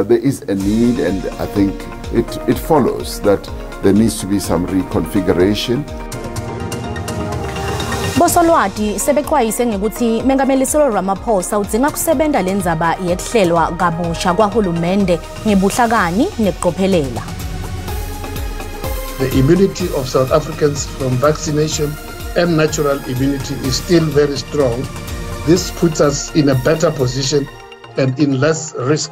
there is a need, and I think it follows that there needs to be some reconfiguration. Bosolwati sebexwayise ngekuthi Mengameli Sicelo Ramaphosa udzinga kusebenta lenzaba yekuhlelwa kabusha kwahulumende ngebuhlakani nekuqophelela. The immunity of South Africans from vaccination and natural immunity is still very strong. This puts us in a better position and in less risk.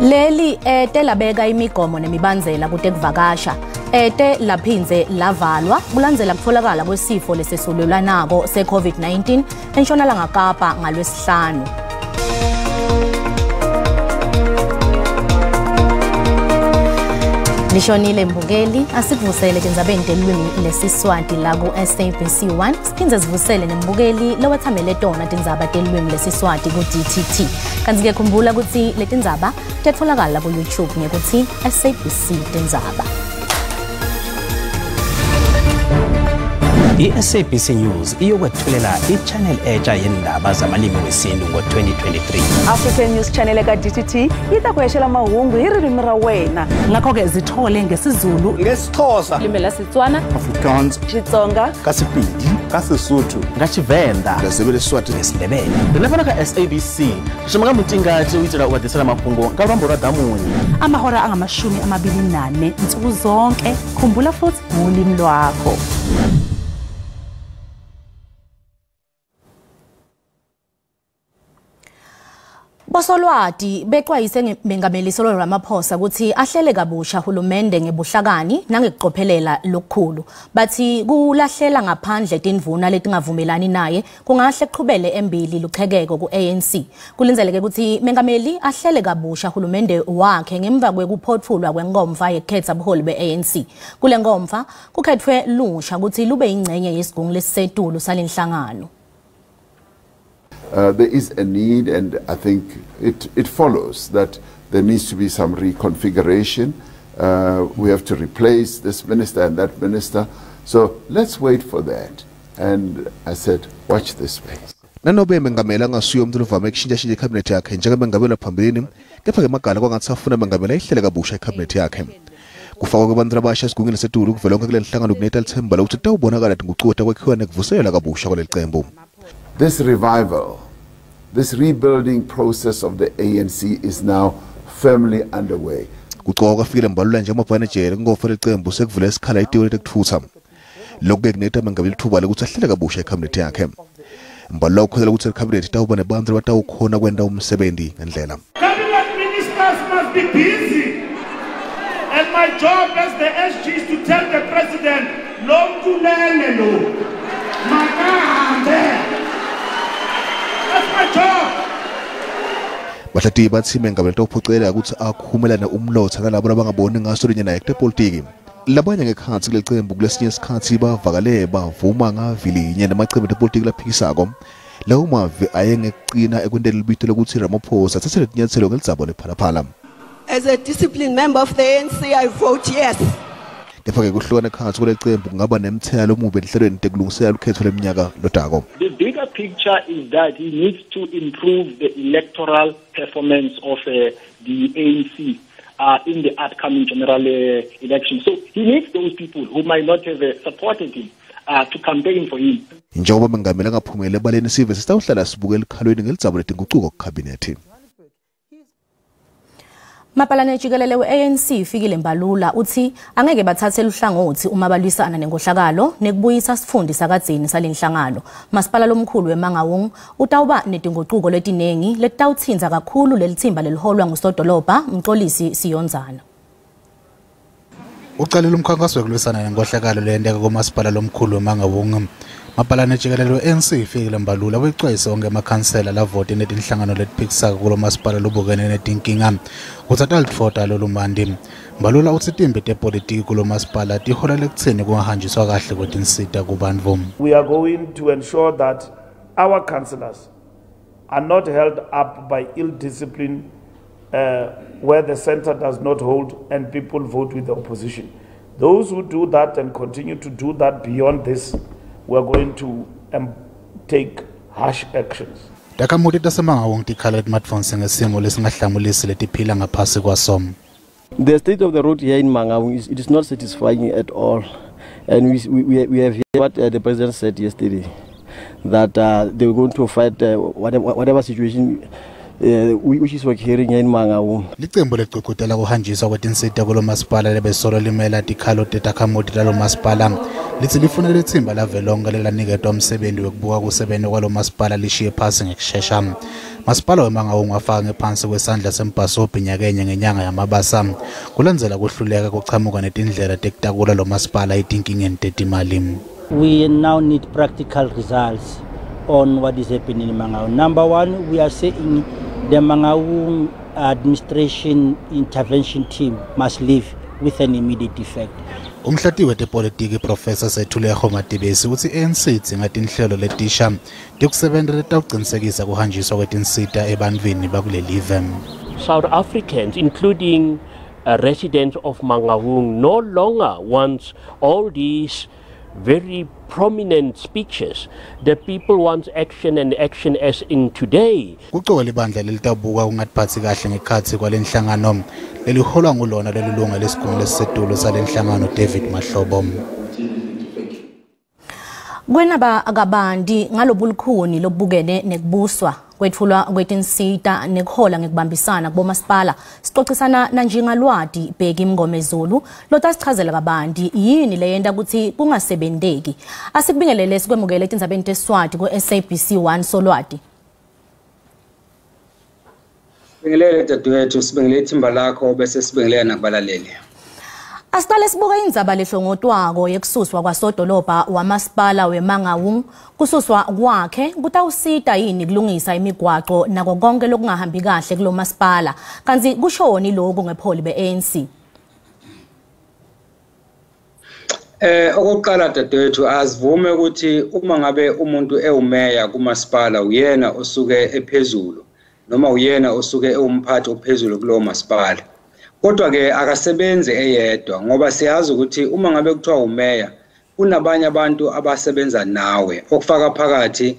Leli labeka imigomo nemibandzela kutekuvakasha laphinze lavalwa kulandzela kutfolakala kwesifo lesesulelwanako se-COVID-19 eNtshonalanga Kapa ngaLwesihlanu. Nishonile mbukeli asikuvusele tindzabeni telulwimi lesiSwati la ku SABC 1 siphindze sivusele nembukeli lowathamele tona tindzaba telulwimi lesiSwati ku DTT. Kanti-ke khumbula ukuthi letindzaba tetfolakala ku YouTube ngekuthi SABC Tindzaba. I-SABC News iyokwethulela i-channel entsha yendaba zamalimi wesintu ngo-2023. African News Channel ka DTT itakweshela mahungu hi ririmi ra wena. Ngakho-ke zithole ngesiZulu, ngeSixhosa, limi la Setswana, Afrikaans, Xitsonga, kaSepedi, kaSesotho, ngaTshivenda, ngeSiswati, ngeSindebele. Rilevana ka SABC shimaka mutingati uyitela ukwadisela mafungo kalwambo ra damuni. amahora angamashumi 24 nsuku zonke. Khumbula futhi ngolimi lwakho. Bosolwati bexwayise Mengameli Sicelo Ramaphosa ukuthi ahlele kabusha hulumende ngebuhlakani nangekuqophelela lokukhulu. Bathi kulahlela ngaphandle tindvuna letingavumelani naye kungahle kuqhubele embili luchekeko ku-ANC. Kulinzeleke ukuthi Mengameli ahlele kabusha hulumende wakhe ngemva kwekuphothulwa kwenkomfa yekukhetsa buholi be-ANC. Kule nkomfa kukhethwe lusha ukuthi lube yingcenye yesigungu lesisetulu salenhlangano. There is a need, and I think it follows that there needs to be some reconfiguration. We have to replace this minister and that minister. So let's wait for that. And I said, watch this space. Nanobe Mengameli angasuye umuntu ovame kushintsha icabinet yakhe njengomengameli aphambilini, kepha-ke magala kwangathafuna Mengameli ayihlele kabusha icabinet yakhe. Kufakwa kwabantu abasha esigungwini lesetulu kuvelonke kule nhlangano kunetha lithemba lokuthi tawubonakala nguquka kwakhiwa nekuvuselela kabusha kwaleli qembu. This revival, this rebuilding process of the ANC is now firmly underway. Kucoka kwafikile mbalula nje amabhanejele ngofa leqembu sekuvula isikhala itiwe lekuthutha. Lokho kunetha Mengameli ithuba lokuthi ahlele kabusha icabinet yakhe. Mbalula ukholela ukuthi icabinet itawuba nabantu abatawukhona kwenda umsebenzi ngendlela. Cabinet ministers must be busy. And my job as the SG is to tell the president, lo kulele lo. Makahambe. That's my job. Bahlati bathi Mengameli tawuphucela ukuthi akhumelana umlotha nalabo abangaboni ngaso linye naye kutepolitiki. Labanye ngekhansi kuleqembu kulesinye isikhathi bavakale bavuma ngavilinye namaqembu epolitiki laphikisako. Lawo mavi ayengekuqina ekwentela libito lokuthi Ramaphosa athathe inyathelo ngelizabo lephalaphala. As a disciplined member of the ANC, I vote yes. Kepha-ke kuhlukana ekhansi kuleqembu kungaba nemithelo omubi enhlelweni tekulungisela ukhetho leminyaka lodako. The bigger picture is that he needs to improve the electoral performance of the ANC in the upcoming general election. So he needs those people who might not have supported him to campaign for him. Njengoba Mengameli angaphumele ebaleni sive sitawuhlala sibuke elikhalweni ngelizabo letinguquko kukhabinethi. Mapalane jikelele we-ANC ifikile mbalula uthi angeke bathathele uhlangothi uma balwisana nenkohlakalo nekubuyisa sifundi sakadzeni salenhlangano. Masipala lomkhulu eMangaung utawuba netinguquko letinengi letawuthinza kakhulu lelithimba leliholwa ngusodolobha Mxolisi Siyonzana. Uqalile umkhankaso wokulwisana nenkohlakalo leyendeka kumasipala lomkhulu eMangaung. Mapalane jikelele we-ANC ifikile mbalula wexwayise onke amakhansela lavoti netinhlangano letiphikisaka kulo masipala lobukene netinkinga. Kuthatha litfota lolumandi. Mbalula uthi timbe tepolitiki kulo masipala tiholela ekutheni kungahanjiswa kahle kwetinsita kubantfu. We are going to ensure that our councillors are not held up by ill discipline where the centre does not hold and people vote with the opposition. Those who do that and continue to do that beyond this, we are going to take harsh actions. Takhamuti taseMangaung tikhala smartphones ngesimo lesingahlamulisi letiphila ngaphasi kwaso. The state of the road here in Mangaung it is not satisfying at all, and we have heard what the president said yesterday, that they were going to fight whatever situation which is occurring here in Mangaung. Licembu leqhuqhutela kuhanjiswa kwetinsita kulo masipala lebesolo limela tikhalo tetakhamuti talo masipala lithi lifuna lethimba lavelonke lelaniketwa umsebenzi wokubuka kusebenza kwalo masipala lishiye phasi ngekushesha. Masipala weMangaung wafaka ngephansi kwesandla sembhasobhi nyakenye ngenyanga yamabasa kulandzela kuhluleka kuchamuka netindlela tekutakula lo masipala etinkingeni tetimali. We now need practical results on what is happening in Mangaung. Number one, we are saying the Mangaung administration intervention team must leave with an immediate effect. Umhlati wetepolitiki Professor Sethuleho Matibesi uthi i-ANC idzinga tinhlelo letisha tekusebenta letawucinisekisa kuhanjiswa kwetinsita ebantwini bakulelive. South Africans, including residents of Mangaung, no longer wants all these very prominent speeches. The people want action, and action as in today. Kucole ibandla lelitabuka ungatiphatsi kahle ngekhatsi kwalenhlangano leliholwa ngulona lelilunga lesigungu lesisetulu salenhlangano David Mahlobo. Kwenaba akabandi ngalobulukhuni lobukene nekubuswa kwethulwa kwetinsita nekuhola ngekubambisana kubomasipala sicocisana na Njingalwati bheki Mngomezulu lotasichazela kabandi yini leyenda ukuthi kungasebenteki. Asikubingelele sikwemukele etindzabeni tesiSwati ku SABC 1 Solwati. Sibingelele dadewethu, sibingelele ithimba lakho bese sibingelele nakubalaleli. Asitale sibuka indzaba lehlongotwako yekususwa kwasodolobha wamasipala weMangaung kususwa wakhe kutawusita yini kulungisa imigwaqo nako konke lokungahambi kahle kulo masipala kanti kushoni lokho ngepholi beANC. Okokuqala dadewethu asivume ukuthi uma ngabe umuntu ewumeya kumasipala uyena osuke ephezulu noma uyena osuke ewumphathi ophezulu kulo masipala. Kodwa ke akasebenze eyedwa ngoba siyazi ukuthi uma ngabe kuthiwa umeya kunabanye abantu abasebenza nawe okufaka phakathi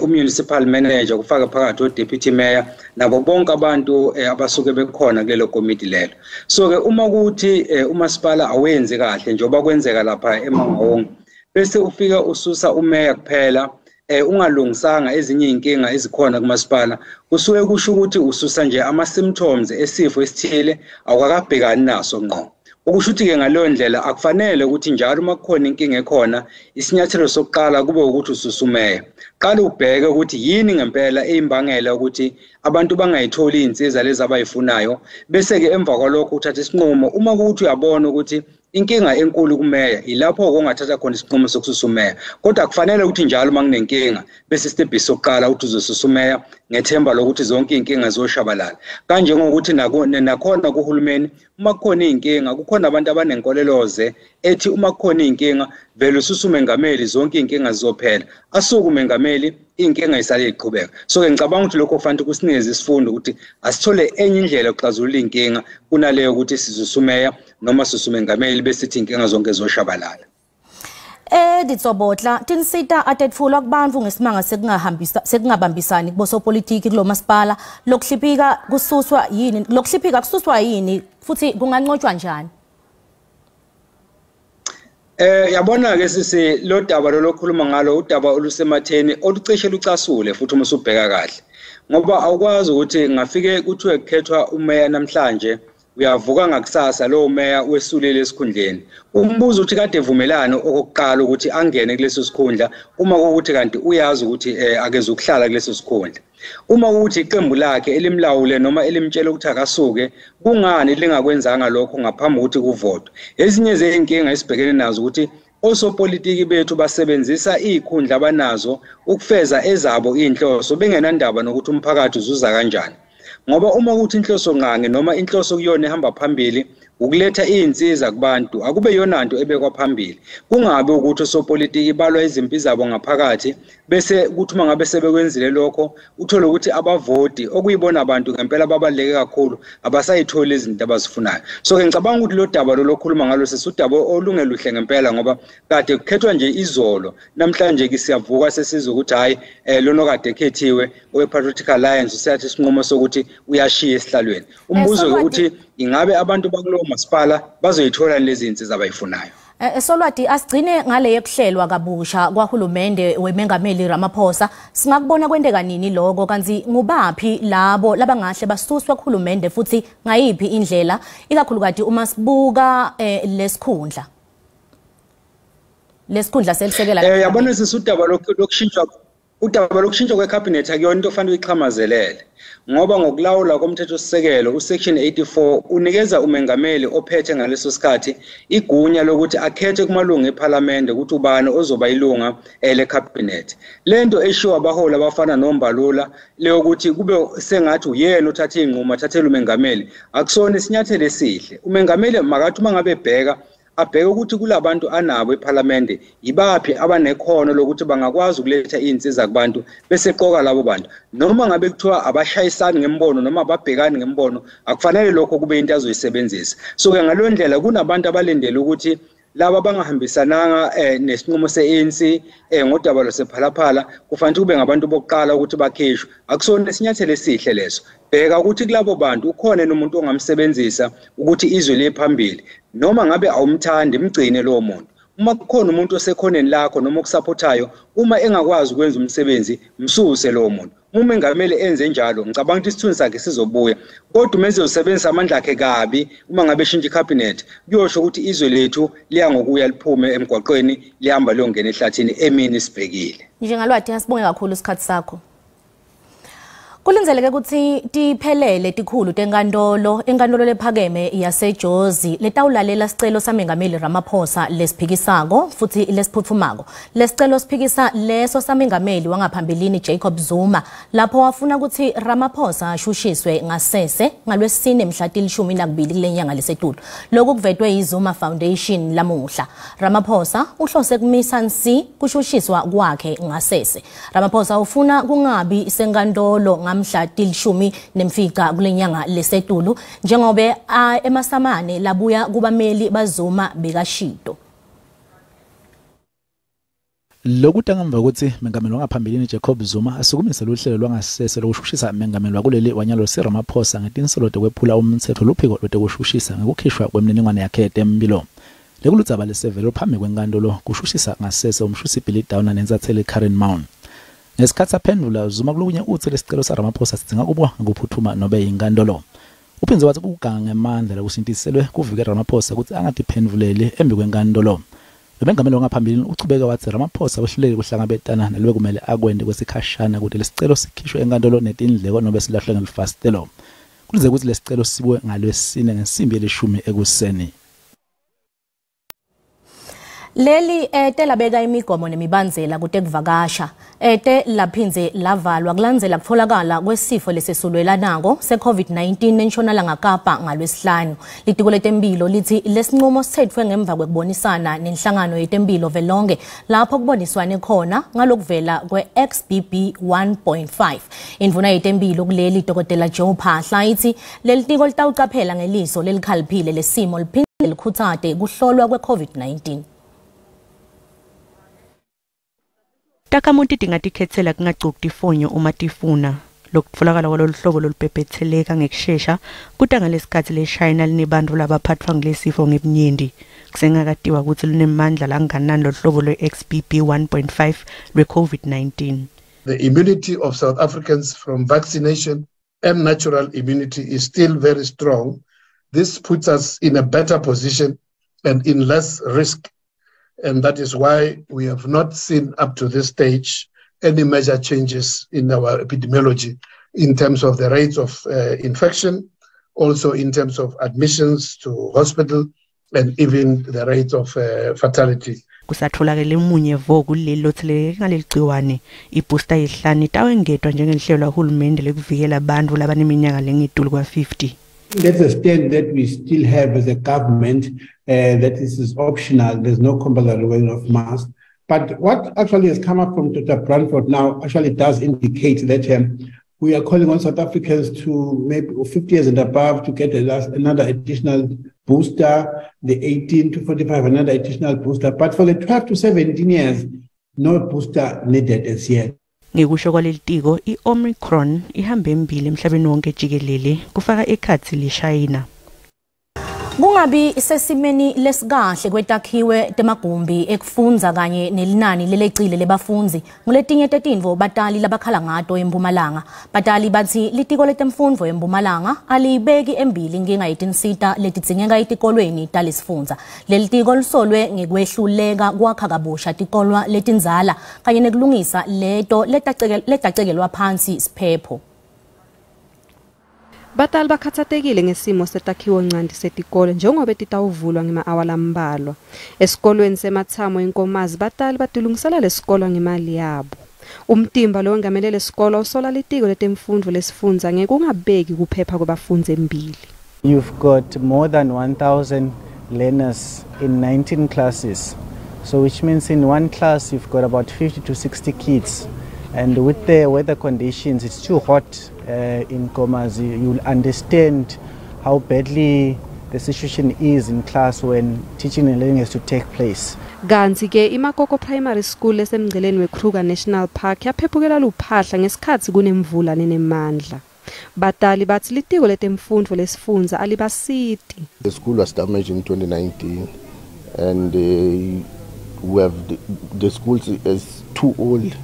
municipal manager, kufaka phakathi deputy mayor nabo bonke abantu abasuke bekhona kulelo committee lelo. So ke uma kuthi umasipala awenze kahle njengoba kwenzeka lapha eMangaung bese ufika ususa umeya kuphela ungalungisanga ezinye inkinga ezikhona kumasipala kusuke kusho ukuthi ususa nje ama symptoms esifo esithile awakabhekani naso ngqo. Ukusho ukuthi ke ngaleyo ndlela akufanele ukuthi njalo uma kukhona inkinga ekhona isinyathelo sokuqala kube ukuthi ususumeya. Qala ubheke ukuthi yini ngempela eyimbangela ukuthi abantu bangayitholi insiza lezi abayifunayo bese ke emva kwalokho uthatha isinqumo uma kuthi uyabona ukuthi inkinga enkulu kumeya ilapho kongathatha khona isinqumo sokususumeya. Kodwa kufanele ukuthi njalo makunenkinga bese step sokuqala ukuthi uzosusumeya ngethemba lokuthi zonke inkinga zoshabalala. Kanje ngokuthi nakhona kuhulumeni uma kukhona inkinga kukhona abantu abanenkoleloze ethi uma kukhona inkinga vele ususume ngameli zonke inkinga zizophela. Asuku mengameli inkinga isale iqhubeka. So ke ngicabanga ukuthi lokho kufanele kusinikeze isifundo ukuthi asithole enye indlela yokuxazulula inkinga kunaleyo ukuthi sizosumeya noma sisume ngameli bese sithi inkinga zonke zoshabalala. Ditsobotla tinsita atetfulwa kubantu ngesimanga sekungabambisani kubosopolitiki kulo masipala lokuhliphika kususwa yini futhi kunganqotshwa njani? Yabona ke sisi lo daba lokhuluma ngalo udaba olusematheni olucishe lucasule futhi uma usubheka kahle ngoba awukwazi ukuthi ngafike kuthiwe kukhethwa umeya namhlanje uyavuka ngakusasa lo meya wesulele esikhundleni umbuzo uthi kade evumelana okokuqala ukuthi angene kuleso sikhundla uma ukuthi kanti uyazi ukuthi akeze ukuhlala kuleso sikhundla. Uma ukuthi iqembu lakhe elimlawule noma elimtshela ukuthi akasuke kungani lingakwenzanga lokho ngaphambi ukuthi kuvotwe. Ezinye zeinkinga esibhekene nazo ukuthi osopolitiki bethu basebenzisa izikhundla abanazo ukufeza ezabo inhloso bengenandaba nokuthi umphakathi uzuza kanjani. Ngoba uma ukuthi inhloso nqange noma inhloso kuyona ehamba phambili ukuletha izinsiza kubantu akube yona into ebekwa phambili kungabe ukuthi osopolitiki balwa izimpi zabo ngaphakathi bese ukuthi uma ngabe sebekwenzile lokho uthola ukuthi abavoti okuyibona abantu ngempela babaleke kakhulu abasayithola izinto abazifunayo so ke ngicabanga ukuthi lo daba lokhuluma ngalo sesudaba olungeluhle ngempela ngoba kade kukhethwa nje izolo namhlanje ke siyavuka sesizwe ukuthi hayi lono kade ekhethiwe we-Patriotic Alliance usathi isinqumo sokuthi uyashiya esihlalweni umbuzo ukuthi ingabe abantu bakulowo masipala bazoyithola lezi zinto abayifunayo Solwati asigcine ngale yekuhlelwa kabusha kwahulumende weMengameli Ramaphosa singakubona kwendeka nini lokho kanti ngubaphi labo labangahle basuswe kuhulumende futhi ngayiphi indlela ikakhulukati uma sibuka lesikhundla selisekela yabona sisudaba lokushintshwa udaba lokushintshwa kwecabinet akuyona into ofanele uyichamazelele ngoba ngokulawula komthethosisekelo usection 84 unikeza umengameli ophethe ngaleso sikhathi igunya lokuthi akhethe kumalungu eParliament ukuthi ubani ozoba ilunga lecabinet lento eshiwa abaholi abafana noMbalula leyokuthi kube sengathi uyena uthatha inquma thathela umengameli akusona isinyathelo esihle umengameli makathi uma ngabe bheka abheke ukuthi kulabantu anabo eParliament ibaphi abanekhono lokuthi bangakwazi ukuletha izinsiza kubantu bese qoka labo bantu noma ngabe kuthiwa abashayisani ngembono noma ababhekani ngembono akufanele lokho kube into azoyisebenzisa so ke ngalondlela kunabantu abalendele ukuthi laba bangahambisananga nesinqumo seANC ngodaba losephalaphala kufanele kube ngabantu bokuqala ukuthi bakhishwe akusona isinyathelo esihle leso bheka ukuthi kulabo bantu ukhona nomuntu ongamsebenzisa ukuthi izwe lephambili noma ngabe awumthandi imgcine lo muntu uma kukhona umuntu osekhoneni lakho noma okusupportayo uma engakwazi ukwenza umsebenzi msuse lo muntu uma engamele enze njalo ngicabanga ukuthi isithunzi sakhe sizobuya kodwa umenze usebenzisa amandla akhe kabi uma ngabe shintsha icabinet kuyosho ukuthi izwe lethu liya ngokuya liphume emgwaqweni lihamba liyongena ehlathini emini sibhekile Njingalwati ngasibonge kakhulu isikhathi sakho Kulinzeleke ukuthi tiphelele tikhulu tenkantolo lephakeme yaseJozi letawulalela sicelo samengameli Ramaphosa lesiphikisako futhi lesiphuthumako lesicelo siphikisa leso samengameli wangaphambilini Jacob Zuma lapho wafuna ukuthi Ramaphosa ashushiswe ngasese ngaLwesine mhla 12 kule nyanga lesetulo lokhu kuvetwe yiZuma Foundation lamuhla Ramaphosa uhlose kumisa nsi kushushiswa kwakhe ngasese Ramaphosa ufuna kungabi senkantolo mhla 10 kule nyanga lesetulu njengobe emasamane labuya kubameli bazuma bekashito Lokuthi ngemva ukuthi mengameli wangaphambilini Jacob Zuma asukumise uhlelo lwangasese lokushushisa mengameli wakuleli wanyalo saRamaphosa ngetinselo kwephula umthetho lophiko lokushushisa ngekukhishwa kwemininingwane yakhe etembilo lekuludzaba lesevelo phambi kwenkantolo kushushisa ngasese umshusi Billy Downer nenzathele Karen Mount Ngesikhathi aphendula Zuma kulunye uthi lesicelo saRamaphosa sidinga kubwa ngokuphuthuma nobe inkantolo. Uphinze wathi ukuganga ngemandla lokusintiselwe kuvikela Ramaphosa ukuthi angatiphenduleli embi kwenkantolo. Lobengameli wangaphambilini uchubeka wathi Ramaphosa wehluleke kuhlangabetana nalwe kumele akwende kwesikhashana ukuthi lesicelo sikhishwe enkantolo netindleko nobe silahlwe ngelifastelo. Kulize ukuthi lesicelo sibuye ngaLwesine ngesimbi ye10 ekuseni. Leli telabeka imigomo nemibandzela kutekuvakasha laphinze lavalwa kulandzela kutfolakala kwesifo lesesulwelanako se-COVID-19 entshonalanga Kapa ngaLwesihlanu litiko letempilo lithi lesinqumo sithethwe ngemva kwekubonisana nenhlangano yetempilo velonke lapho kuboniswane khona ngalokuvela kwe-XBB 1.5 indvuna yetempilo kuleli Dr. Joe Phahla ithi leli tiko litawucaphela ngeliso lelikhaliphile lesimo liphinde likhuthate kuhlolwa kwe-COVID-19 Takamuntu tingatikhetela kungacuki tifonyo uma tifuna lokutfolakala kwalolu hlobo lolubhebhetheleka ngekusheshsha kuta ngalesikhathi leShayina linebantu labaphathwa ngilesifo ngebunyenti kusengakatiwa ukuthi lunemandla langanani lohlobo lwe-XBB 1.5 lwe-COVID-19 The immunity of South Africans from vaccination and natural immunity is still very strong. This puts us in a better position and in less risk. And that is why we have not seen up to this stage any major changes in our epidemiology in terms of the rates of infection, also in terms of admissions to hospital, and even the rate of fatality. Kusatholakele umunye vo kuleli lotheleleke ngaleli gciwane ibooster yehlanu itawengedwa njengenhlelo kahulumende lekuvikela abantu labaneminyaka lengidulu kwa 50 That's a stand that we still have as a government, that this is optional. There's no compulsory wearing of masks. But what actually has come up from Dr. Branford now actually does indicate that we are calling on South Africans to maybe 50 years and above to get another additional booster, the 18 to 45, another additional booster. But for the 12 to 17 years, no booster needed as yet. Ngekusho kwalelitiko i-Omicron ihambe embili emhlabeni wonke jikelele kufaka ekhathi leShayina. Kungabi isesimeni lesikahle kwetakhiwe temagumbi ekufundza kanye nelinani lelecile lebafunzi nguletinye tetindvo Batali labakhala ngato eMpumalanga. Batali bathi litiko letemfundvo eMpumalanga alibeki embili inkinga yetinsita letidzingeka etikolweni talesifundza. Lelitiko lisolwe ngekwehluleka kwakha kabusha tikolwa letindzala kanye nekulungisa leto letacekelwa phansi siphepho. Batali bakhathatekile ngesimo setakhiwo ncandi setikole njengoba titawuvulwa ngema-awala ambalwa. Esikolweni semathamo eNkomazi Batali batilungisela lesikolo ngemali yabo. Umtimba lo wengamele lesikolo usola litiko letemfundvo lesifundza ngekungabeki kuphepha kwabafundzi embili. You've got more than 1,000 learners in 19 classes. So which means in one class you've got about 50 to 60 kids. And with the weather conditions, it's too hot in Nkomazi. You'll understand how badly the situation is in class when teaching and learning has to take place. Ganzi ke iMakoko Primary School esemngceleni weKruger National Park yaphephukela luphahla ngesikhathi kunemvula nenemandla. Batali bathi litiko letemfundvo lesifundza alibasiti. The school was damaged in 2019 and we have the school is too old.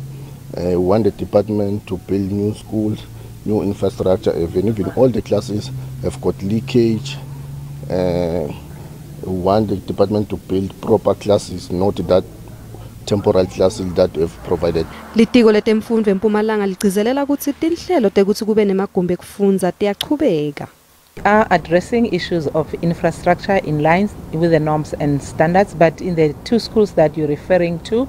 We want the department to build new schools, new infrastructure, even all the classes have got leakage. We want the department to build proper classes, not that temporary classes that we have provided. Litiko letemfundvo eMpumalanga ligcizelela ukuthi tinhlelo tekuthi kube nemagumbi ekufundza tiyachubeka. Are addressing issues of infrastructure in line with the norms and standards, but in the two schools that you're referring to,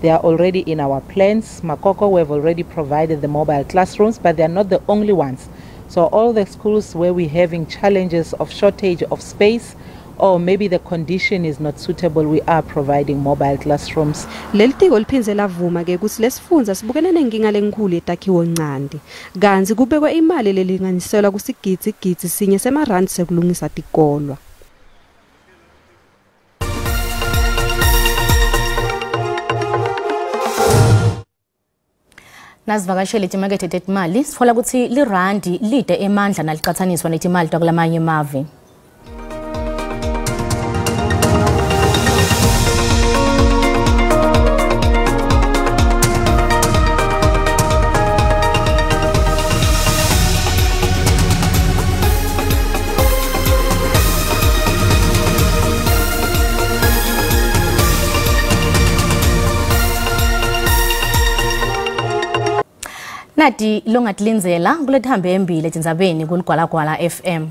they are already in our plans. Makoko, we have already provided the mobile classrooms, but they are not the only ones. So all the schools where we're having challenges of shortage of space, or maybe the condition is not suitable, we are providing mobile classrooms. Lelitiko liphindze lavuma ke ukuthi lesifundza sibukene nenkinga lenkulu yetakhiwo ncandi. Ganzi kubekwa imali lelinganiselwa kusigidzi sinye semarandi sekulungisa tikolwa. Nasivakashele timakethe tetimali sithola ukuthi lirandi lide emandla naliqathaniswa netimali takulamanye emave. Nati longatlinzela kulethambe embili Tindzabeni kuligwalagwala FM.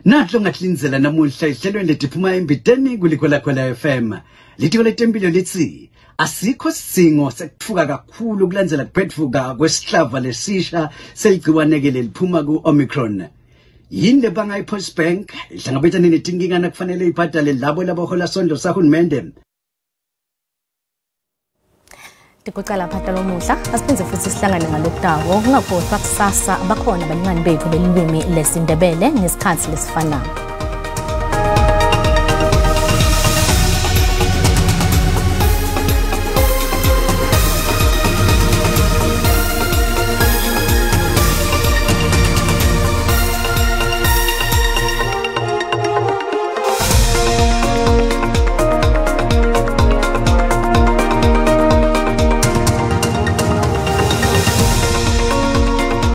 Nati longatlinzela namuhla ihlelweni letiphuma embiteni kuligwalagwala FM. Litiko letempilo litsi asikho sidingo sekutfuka kakhulu kulandzela kuphetfuka kwesihlava lesisha seligciwanekele liphuma ku-Omicron. Yini lebanga i-Post Bank ihlangabetane netinkinga kufanele ibhadale labo labahola sondlo sahulumende. Tikucala phata lomuhla asiphenze futhi sihlangane ngalokutawo kungakhohlwa kusasa abakhona abalingani bethu belilwimi lesindebele ngesikhathi lesifanayo.